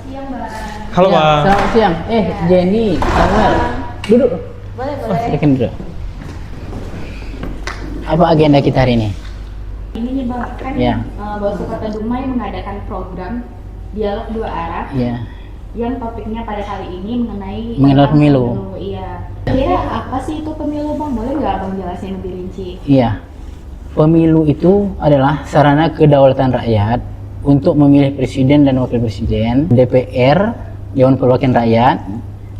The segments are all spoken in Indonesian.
siang, Mbak. Halo, Ya, Bang. selamat siang. Jenny, Samuel. Duduk. Boleh. Silakan duduk. Apa agenda kita hari ini? Ini nih Bang, kan Ya. Bawaslu Kota Dumai mengadakan program dialog dua arah Ya. yang topiknya pada kali ini mengenai Mengenai tentang pemilu. Iya. Kira apa sih itu pemilu Bang? Boleh nggak Bang jelasin lebih rinci? Iya. Pemilu itu adalah sarana kedaulatan rakyat untuk memilih presiden dan wakil presiden, DPR, Dewan Perwakilan Rakyat,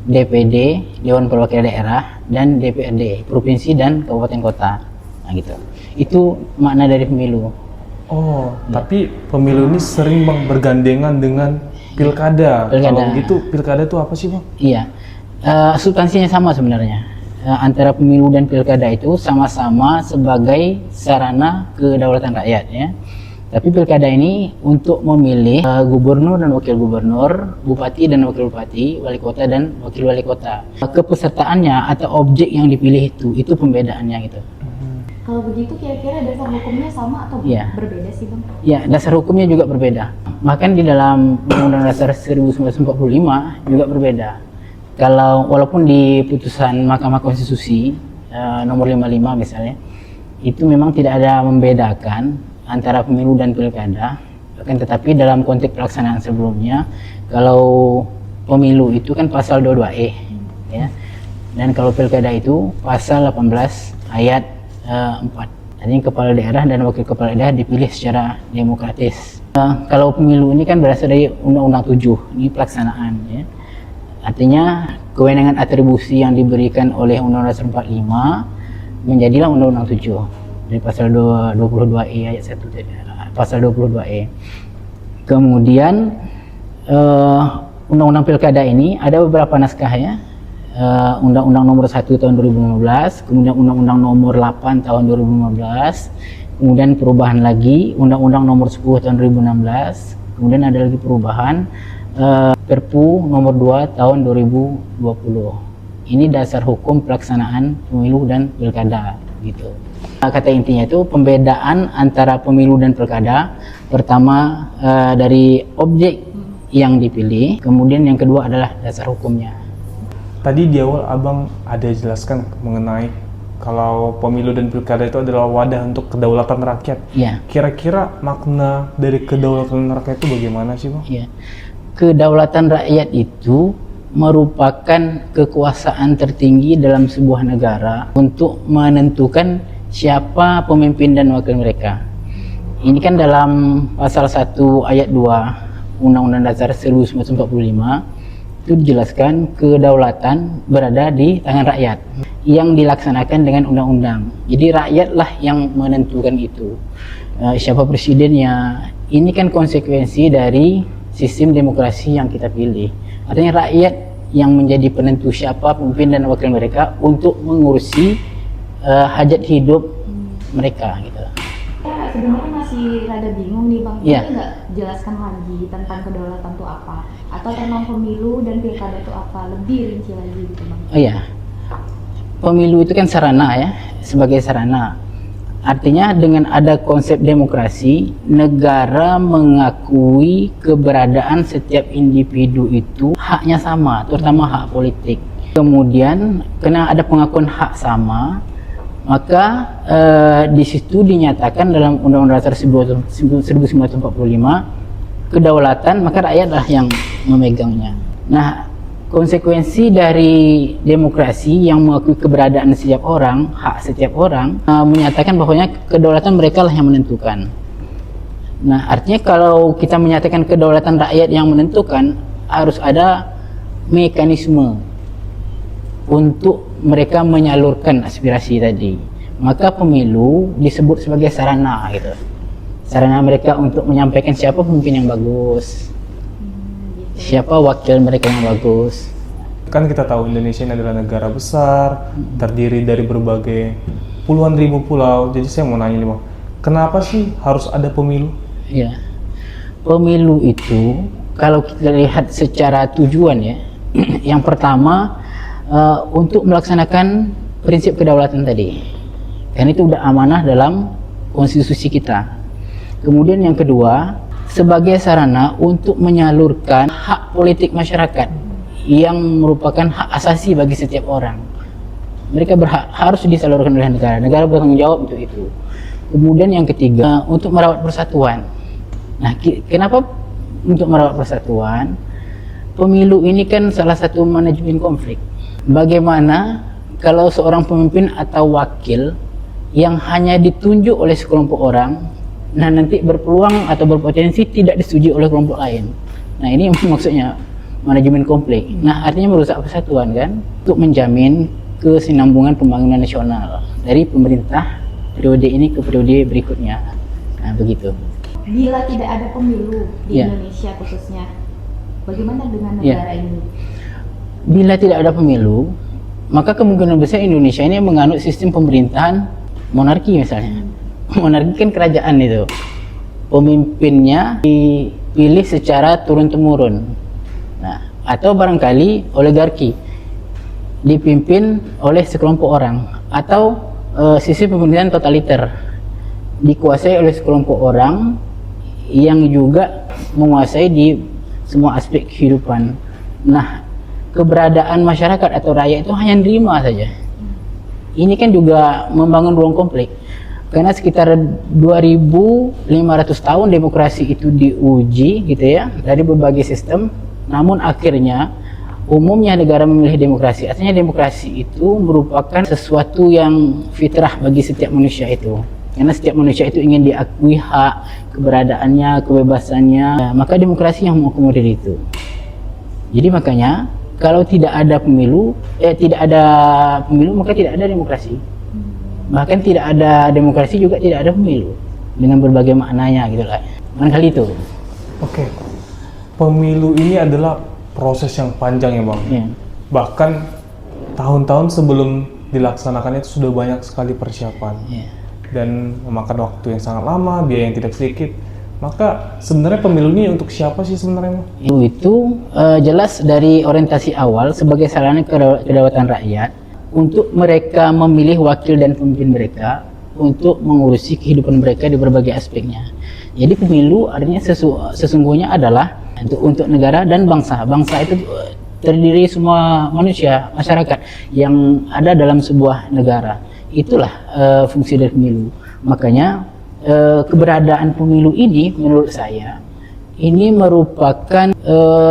DPD, Dewan Perwakilan Daerah, dan DPRD, provinsi dan kabupaten kota. Nah, gitu. Itu makna dari pemilu. Oh, tapi pemilu ini sering Bang bergandengan dengan pilkada. Pilkada. Kalau begitu pilkada itu apa sih Bang? Iya, substansinya sama sebenarnya. Antara pemilu dan pilkada itu sama-sama sebagai sarana kedaulatan rakyat, ya. Tapi pilkada ini untuk memilih gubernur dan wakil gubernur, bupati dan wakil bupati, wali kota dan wakil wali kota. Kepesertaannya atau objek yang dipilih itu pembedaannya gitu. Kalau begitu kira-kira dasar hukumnya sama atau Iya. berbeda sih Bang? Ya, dasar hukumnya juga berbeda. Bahkan di dalam Undang-Undang Dasar 1945 juga berbeda. Kalau walaupun di putusan Mahkamah Konstitusi nomor 55 misalnya, itu memang tidak ada membedakan antara pemilu dan pilkada. Akan tetapi dalam konteks pelaksanaan sebelumnya, kalau pemilu itu kan pasal 22E, ya. Dan kalau pilkada itu pasal 18 ayat 4. Artinya kepala daerah dan wakil kepala daerah dipilih secara demokratis. Kalau pemilu ini kan berasal dari Undang-Undang 7, ini pelaksanaan, ya. Artinya kewenangan atribusi yang diberikan oleh Undang-Undang Dasar 45 menjadilah Undang-Undang 7 dari pasal 22E ayat 1, pasal 22E. Kemudian Undang-Undang Pilkada ini ada beberapa naskah, ya. Undang-Undang nomor 1 tahun 2015, kemudian Undang-Undang nomor 8 tahun 2015, kemudian perubahan lagi Undang-Undang nomor 10 tahun 2016, kemudian ada lagi perubahan Perpu nomor 2 tahun 2020. Ini dasar hukum pelaksanaan pemilu dan pilkada, gitu. Kata intinya itu pembedaan antara pemilu dan pilkada, pertama dari objek yang dipilih, kemudian yang kedua adalah dasar hukumnya. Tadi di awal Abang ada jelaskan mengenai kalau pemilu dan pilkada itu adalah wadah untuk kedaulatan rakyat. Iya. Kira-kira makna dari kedaulatan rakyat itu bagaimana sih Bang? Iya. Kedaulatan rakyat itu merupakan kekuasaan tertinggi dalam sebuah negara untuk menentukan siapa pemimpin dan wakil mereka. Ini kan dalam pasal 1 ayat 2 Undang-Undang Dasar 1945 itu dijelaskan kedaulatan berada di tangan rakyat yang dilaksanakan dengan undang-undang. Jadi rakyatlah yang menentukan itu. Siapa presidennya. Ini kan konsekuensi dari sistem demokrasi yang kita pilih. Artinya rakyat yang menjadi penentu siapa pemimpin dan wakil mereka untuk mengurusi hajat hidup mereka, gitu. Sebenarnya masih rada bingung nih Bang. Iya. Boleh nggak jelaskan lagi tentang kedaulatan itu apa? Atau tentang pemilu dan pilkada itu apa? Lebih rinci lagi gitu Bang. Oh iya, pemilu itu kan sarana, ya, sebagai sarana. Artinya dengan ada konsep demokrasi, negara mengakui keberadaan setiap individu itu haknya sama, terutama hak politik. Kemudian karena ada pengakuan hak sama, maka di situ dinyatakan dalam Undang-Undang Dasar 1945 kedaulatan, maka rakyatlah yang memegangnya. Nah, konsekuensi dari demokrasi yang mengakui keberadaan setiap orang, hak setiap orang, menyatakan bahwanya kedaulatan mereka lah yang menentukan. Nah, artinya kalau kita menyatakan kedaulatan rakyat yang menentukan, harus ada mekanisme untuk mereka menyalurkan aspirasi tadi. Maka pemilu disebut sebagai sarana, gitu. Sarana mereka untuk menyampaikan siapa pemimpin yang bagus, siapa wakil mereka yang bagus. Kan kita tahu Indonesia ini adalah negara besar, terdiri dari berbagai puluhan ribu pulau. Jadi saya mau nanya nih Bang, kenapa sih harus ada pemilu? Ya, pemilu itu kalau kita lihat secara tujuan, ya, yang pertama untuk melaksanakan prinsip kedaulatan tadi, karena itu udah amanah dalam konstitusi kita. Kemudian yang kedua, sebagai sarana untuk menyalurkan hak politik masyarakat yang merupakan hak asasi bagi setiap orang. Mereka harus disalurkan oleh negara. Negara bertanggung jawab untuk itu. Kemudian yang ketiga, untuk merawat persatuan. Nah, kenapa untuk merawat persatuan? Pemilu ini kan salah satu manajemen konflik. Bagaimana kalau seorang pemimpin atau wakil yang hanya ditunjuk oleh sekelompok orang, nah nanti berpeluang atau berpotensi tidak disetujui oleh kelompok lain. Nah ini maksudnya manajemen konflik. Nah artinya merusak persatuan kan, untuk menjamin kesinambungan pembangunan nasional dari pemerintah periode ini ke periode berikutnya. Nah begitu. Bila tidak ada pemilu di Ya. Indonesia khususnya, bagaimana dengan Ya. negara ini? Bila tidak ada pemilu, maka kemungkinan besar Indonesia ini menganut sistem pemerintahan monarki misalnya. Monarki kan kerajaan itu, pemimpinnya dipilih secara turun-temurun. Nah, atau barangkali oligarki, dipimpin oleh sekelompok orang, atau sistem pemerintahan totaliter, dikuasai oleh sekelompok orang yang juga menguasai di semua aspek kehidupan. Nah, keberadaan masyarakat atau rakyat itu hanya nerima saja. Ini kan juga membangun ruang konflik. Karena sekitar 2500 tahun demokrasi itu diuji gitu ya, dari berbagai sistem. Namun akhirnya umumnya negara memilih demokrasi. Artinya demokrasi itu merupakan sesuatu yang fitrah bagi setiap manusia itu. Karena setiap manusia itu ingin diakui hak keberadaannya, kebebasannya. Maka demokrasi yang mengakomodir itu. Jadi makanya kalau tidak ada pemilu, maka tidak ada demokrasi. Bahkan tidak ada demokrasi juga tidak ada pemilu, dengan berbagai maknanya gitu lah. Barangkali itu. Oke. Pemilu ini adalah proses yang panjang ya Bang. Ya. Bahkan tahun-tahun sebelum dilaksanakan itu sudah banyak sekali persiapan. Ya. Dan memakan waktu yang sangat lama, biaya yang tidak sedikit. Maka sebenarnya pemilu ini untuk siapa sih sebenarnya Bang? Itu jelas dari orientasi awal sebagai sarana kedaulatan rakyat untuk mereka memilih wakil dan pemimpin mereka untuk mengurusi kehidupan mereka di berbagai aspeknya. Jadi pemilu artinya sesungguhnya adalah untuk negara dan bangsa. Bangsa itu terdiri semua manusia, masyarakat yang ada dalam sebuah negara. Itulah fungsi dari pemilu. Makanya keberadaan pemilu ini menurut saya ini merupakan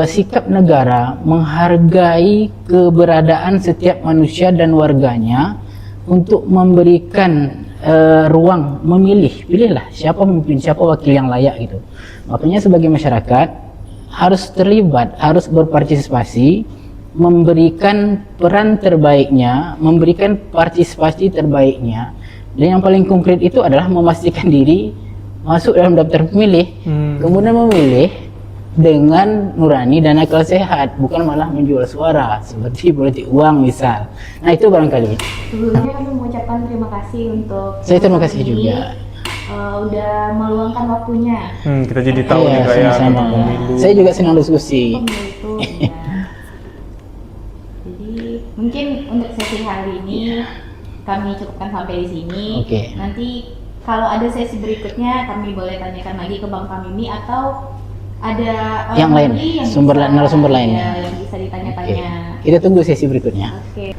sikap negara menghargai keberadaan setiap manusia dan warganya untuk memberikan ruang memilih, pilihlah siapa pemimpin, siapa wakil yang layak gitu. Makanya sebagai masyarakat harus terlibat, harus berpartisipasi, memberikan peran terbaiknya, memberikan partisipasi terbaiknya. Dan yang paling konkret itu adalah memastikan diri masuk dalam daftar pemilih, kemudian memilih dengan nurani dan akal sehat, bukan malah menjual suara seperti politik uang misal. Nah itu barangkali. Sebelumnya kami mengucapkan terima kasih untuk Saya terima kasih ini, juga. udah meluangkan waktunya. Kita jadi tahu Iya, nih kayak sama-sama. tentang pemilu. Saya juga senang diskusi. Pemilu itu ya. Jadi mungkin untuk sesi hari ini kami cukupkan sampai di sini. Oke. Nanti kalau ada sesi berikutnya kami boleh tanyakan lagi ke Bang Pamimi atau ada Yang lain, lagi yang narasumber bisa, lainnya. yang bisa Oke. ditanya-tanya. Kita tunggu sesi berikutnya. Oke.